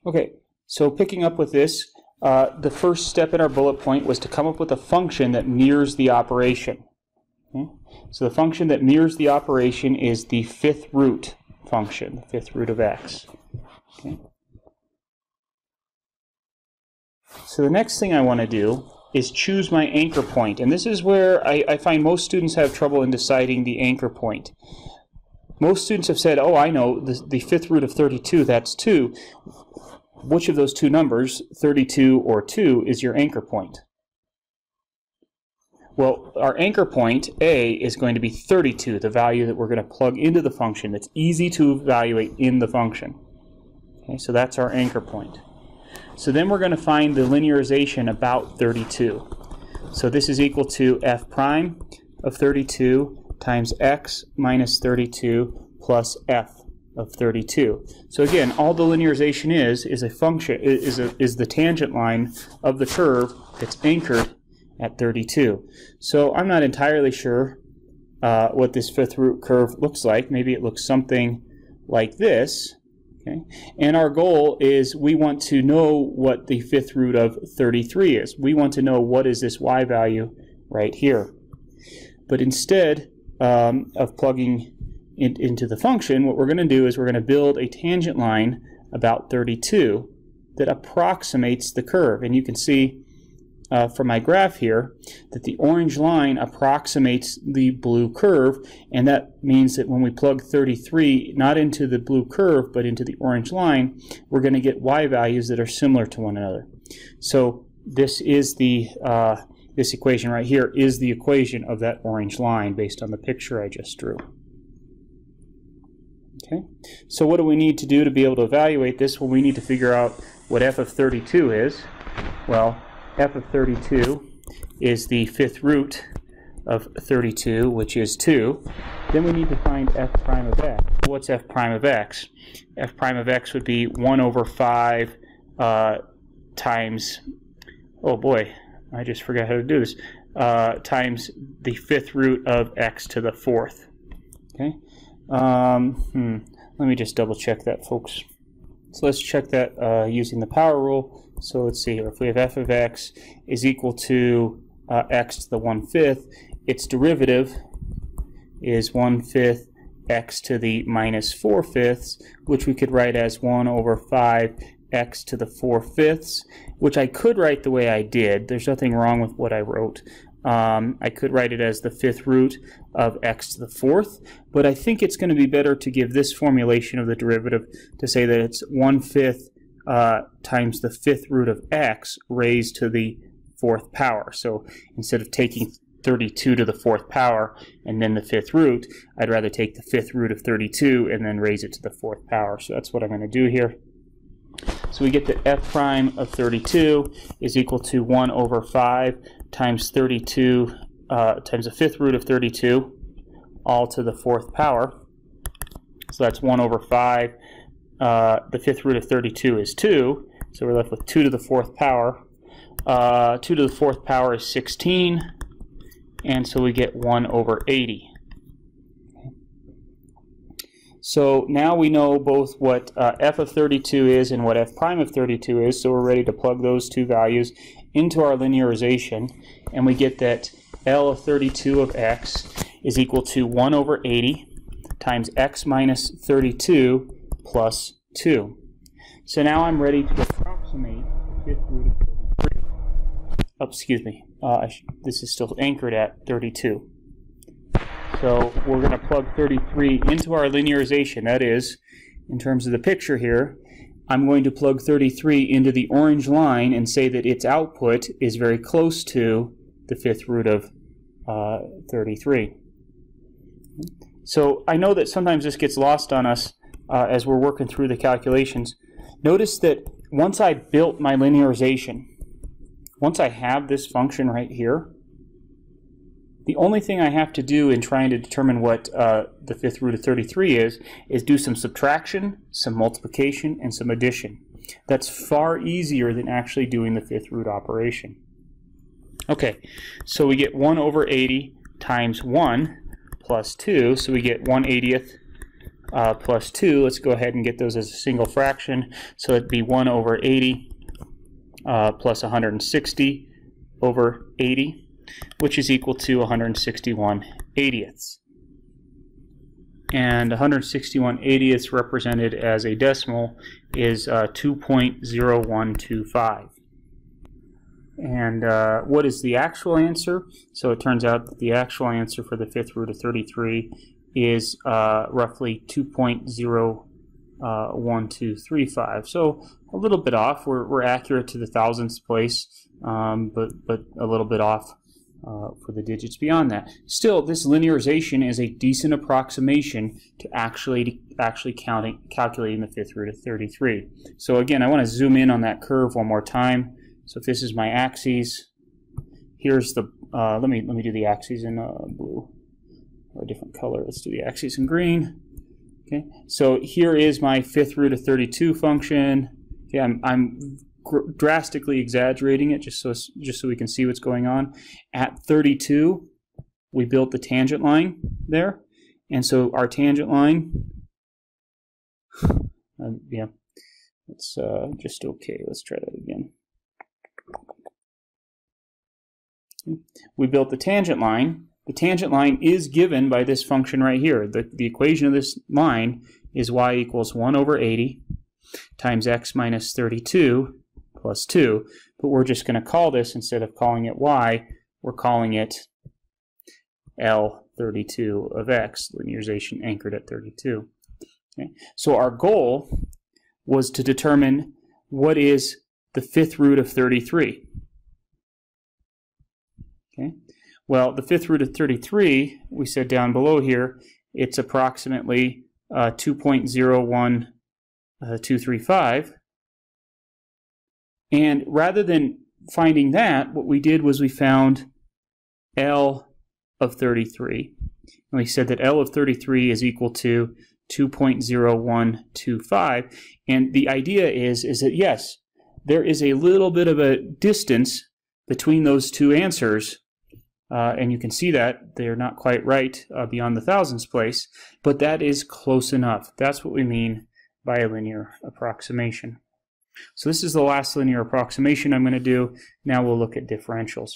Okay, so picking up with this, the first step in our bullet point was to come up with a function that mirrors the operation. Okay? So the function that mirrors the operation is the fifth root function, the fifth root of x. Okay? So the next thing I want to do is choose my anchor point, and this is where I find most students have trouble in deciding the anchor point. Most students have said, oh, I know, the fifth root of 32, that's 2. Which of those two numbers, 32 or 2, is your anchor point? Well, our anchor point, A, is going to be 32, the value that we're going to plug into the function. That's easy to evaluate in the function. Okay, so that's our anchor point. So then we're going to find the linearization about 32. So this is equal to f prime of 32 times x minus 32 plus f of 32. So again, all the linearization is a function, is the tangent line of the curve that's anchored at 32. So I'm not entirely sure what this fifth root curve looks like. Maybe it looks something like this. Okay? And our goal is we want to know what the fifth root of 33 is. We want to know what is this y value right here. But instead of plugging into the function, what we're going to do is we're going to build a tangent line about 32 that approximates the curve. And you can see from my graph here that the orange line approximates the blue curve, and that means that when we plug 33 not into the blue curve but into the orange line, we're going to get y values that are similar to one another. So this is the this equation right here is the equation of that orange line based on the picture I just drew. Okay, so what do we need to do to be able to evaluate this? Well, we need to figure out what f of 32 is. Well, f of 32 is the fifth root of 32, which is 2. Then we need to find f prime of x. What's f prime of x? F prime of x would be 1 over 5 times, oh boy, I just forgot how to do this, times the fifth root of x to the fourth. Okay. Let me just double check that, folks. So let's check that using the power rule. So let's see here. If we have f of x is equal to x to the 1/5, its derivative is 1/5 x to the minus 4/5, which we could write as 1 over 5 x to the 4/5, which I could write the way I did. There's nothing wrong with what I wrote. I could write it as the fifth root of x to the fourth, but I think it's going to be better to give this formulation of the derivative to say that it's 1/5 times the fifth root of x raised to the fourth power. So instead of taking 32 to the fourth power and then the fifth root, I'd rather take the fifth root of 32 and then raise it to the fourth power. So that's what I'm going to do here. So we get that f prime of 32 is equal to 1 over 5 times 32 times the fifth root of 32, all to the fourth power. So that's 1 over 5. The fifth root of 32 is 2, so we're left with 2 to the fourth power. 2 to the fourth power is 16, and so we get 1 over 80. So now we know both what f of 32 is and what f prime of 32 is, so we're ready to plug those two values into our linearization, and we get that L of 32 of x is equal to 1 over 80 times x minus 32 plus 2. So now I'm ready to approximate the fifth root of 33. Oh, excuse me, this is still anchored at 32. So we're going to plug 33 into our linearization. That is, in terms of the picture here, I'm going to plug 33 into the orange line and say that its output is very close to the fifth root of 33. So I know that sometimes this gets lost on us as we're working through the calculations. Notice that once I built my linearization, once I have this function right here, the only thing I have to do in trying to determine what the fifth root of 33 is do some subtraction, some multiplication, and some addition. That's far easier than actually doing the fifth root operation. Okay, so we get 1 over 80 times 1 plus 2, so we get 1/80 plus 2. Let's go ahead and get those as a single fraction. So it'd be 1 over 80 plus 160 over 80, which is equal to 161/80ths. And 161/80ths represented as a decimal is 2.0125. And what is the actual answer? So it turns out that the actual answer for the fifth root of 33 is roughly 2.01235. So a little bit off. We're accurate to the thousandth place, but a little bit off for the digits beyond that. Still, this linearization is a decent approximation to actually calculating the fifth root of 33. So again, I want to zoom in on that curve one more time. So if this is my axes, here's the let me do the axes in blue or a different color. Let's do the axes in green. Okay, so here is my fifth root of 32 function. Okay, I'm drastically exaggerating it just so we can see what's going on. At 32, we built the tangent line there, and so our tangent line, yeah, it's just okay. Let's try that again. We built the tangent line. The tangent line is given by this function right here. The equation of this line is y equals 1 over 80 times x minus 32 plus 2. But we're just going to call this, instead of calling it y, we're calling it L32 of x, linearization anchored at 32. Okay. So our goal was to determine what is the fifth root of 33. Okay. Well, the fifth root of 33, we said down below here, it's approximately 2.01235. And rather than finding that, what we did was we found L of 33. And we said that L of 33 is equal to 2.0125. And the idea is that, yes, there is a little bit of a distance between those two answers. And you can see that they're not quite right beyond the thousandths place, but that is close enough. That's what we mean by a linear approximation. So this is the last linear approximation I'm going to do. Now we'll look at differentials.